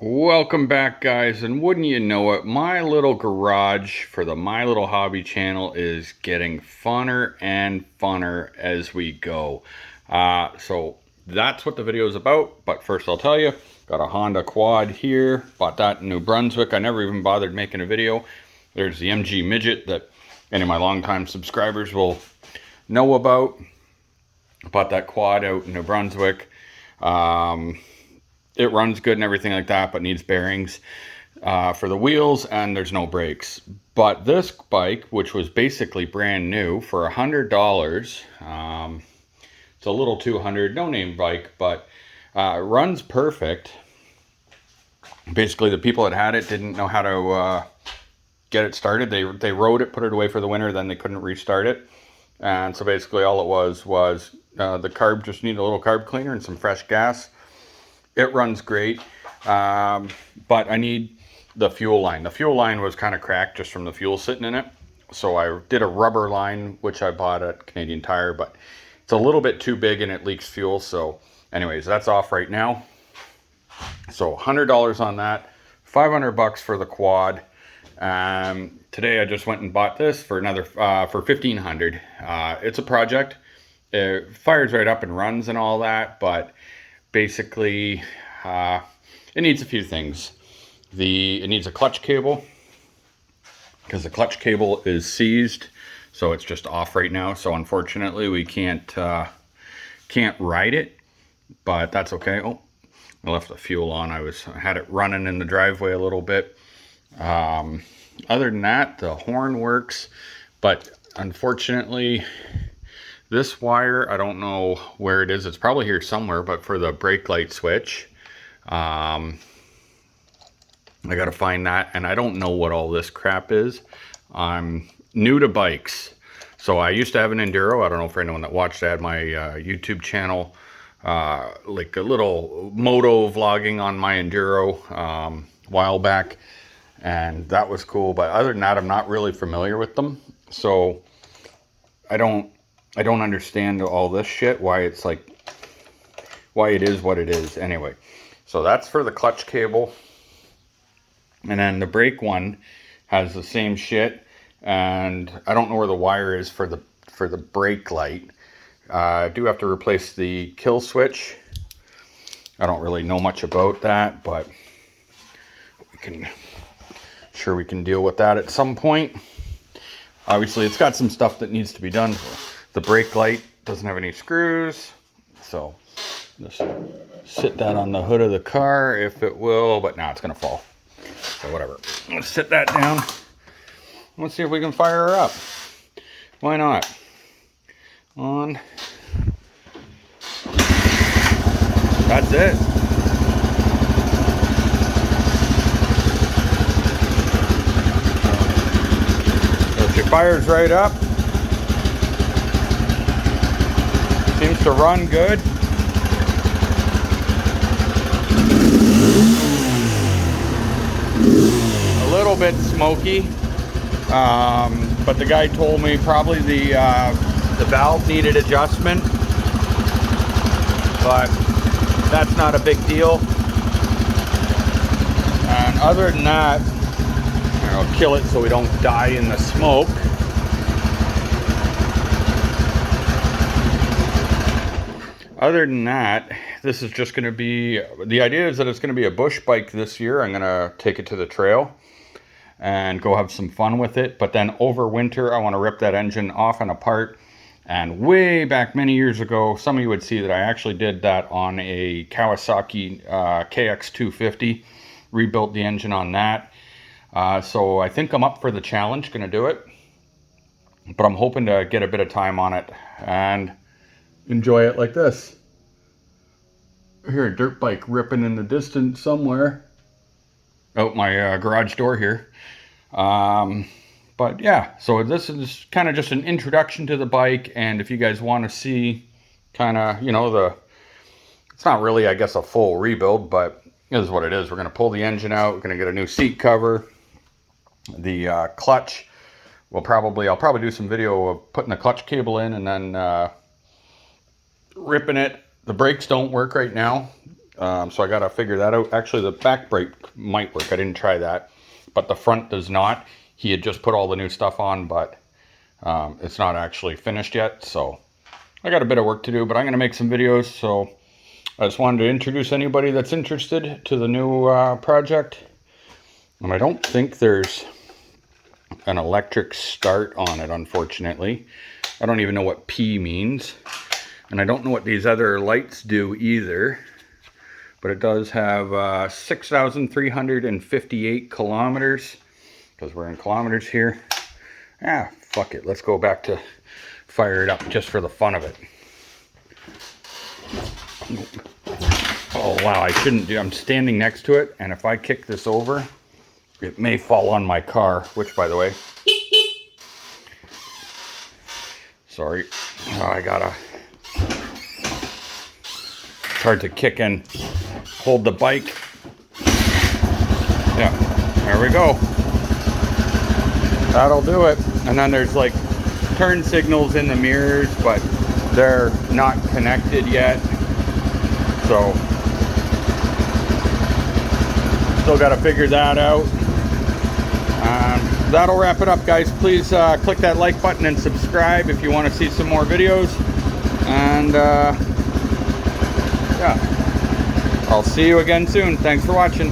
Welcome back, guys, and wouldn't you know it, my little garage for the My Little Hobby channel is getting funner and funner as we go. So that's what the video is about, but first I'll tell you, got a Honda Quad here, bought that in New Brunswick. I never even bothered making a video. There's the MG Midget that any of my longtime subscribers will know about. Bought that quad out in New Brunswick. It runs good and everything like that, but needs bearings for the wheels, and there's no brakes. But this bike, which was basically brand new for $100, it's a little 200, no name bike, but runs perfect. Basically, the people that had it didn't know how to get it started. They rode it, put it away for the winter, then they couldn't restart it. And so basically all it was the carb just needed a little carb cleaner and some fresh gas. It runs great, but I need the fuel line. The fuel line was kind of cracked just from the fuel sitting in it. So I did a rubber line, which I bought at Canadian Tire, but it's a little bit too big and it leaks fuel. So anyways, that's off right now. So $100 on that, $500 for the quad. Today I just went and bought this for another, for $1,500. It's a project. It fires right up and runs and all that, but basically, it needs a few things. It needs a clutch cable because the clutch cable is seized, so it's just off right now. So unfortunately, we can't ride it, but that's okay. Oh, I left the fuel on. I had it running in the driveway a little bit. Other than that, the horn works, but unfortunately, this wire, I don't know where it is. It's probably here somewhere, but for the brake light switch, I got to find that. And I don't know what all this crap is. I'm new to bikes. So I used to have an Enduro. I don't know for anyone that watched, I had my YouTube channel, like a little moto vlogging on my Enduro a while back. And that was cool. But other than that, I'm not really familiar with them. So I don't understand all this shit, why it is what it is. Anyway, so that's for the clutch cable. And then the brake one has the same shit. And I don't know where the wire is for the brake light. I do have to replace the kill switch. I don't really know much about that, but we can deal with that at some point. Obviously, it's got some stuff that needs to be done. The brake light doesn't have any screws, so just sit that on the hood of the car if it will, but now it's gonna fall. So whatever. Let's sit that down. Let's see if we can fire her up. Why not? On. That's it. So she fires right up. Seems to run good. A little bit smoky, but the guy told me probably the valve needed adjustment, but that's not a big deal. And other than that, I'll kill it so we don't die in the smoke. Other than that, this is just going to be, the idea is that it's going to be a bush bike this year. I'm going to take it to the trail and go have some fun with it. But then over winter, I want to rip that engine off and apart. And way back many years ago, some of you would see that I actually did that on a Kawasaki KX250. Rebuilt the engine on that. So I think I'm up for the challenge, going to do it. But I'm hoping to get a bit of time on it and enjoy it like this. I hear a dirt bike ripping in the distance somewhere. Out my garage door here. But yeah, so this is kind of just an introduction to the bike. And if you guys want to see kind of, you know, it's not really, I guess, a full rebuild, but it is what it is. We're going to pull the engine out. We're going to get a new seat cover. The clutch, I'll probably do some video of putting the clutch cable in and then ripping it. The brakes don't work right now. So I got to figure that out. Actually, the back brake might work. I didn't try that, but the front does not. He had just put all the new stuff on, but it's not actually finished yet. So I got a bit of work to do, but I'm going to make some videos. So I just wanted to introduce anybody that's interested to the new project. And I don't think there's an electric start on it, unfortunately. I don't even know what P means. And I don't know what these other lights do either. But it does have 6,358 kilometers. Because we're in kilometers here. Ah, fuck it. Let's go back to fire it up just for the fun of it. Oh, wow. I shouldn't do. I'm standing next to it. And if I kick this over, it may fall on my car. Which, by the way... Sorry. I gotta... It's hard to kick and hold the bike. Yeah, there we go. That'll do it. And then there's like turn signals in the mirrors, but they're not connected yet. So still got to figure that out. That'll wrap it up, guys. Please click that like button and subscribe if you want to see some more videos. And yeah, I'll see you again soon. Thanks for watching.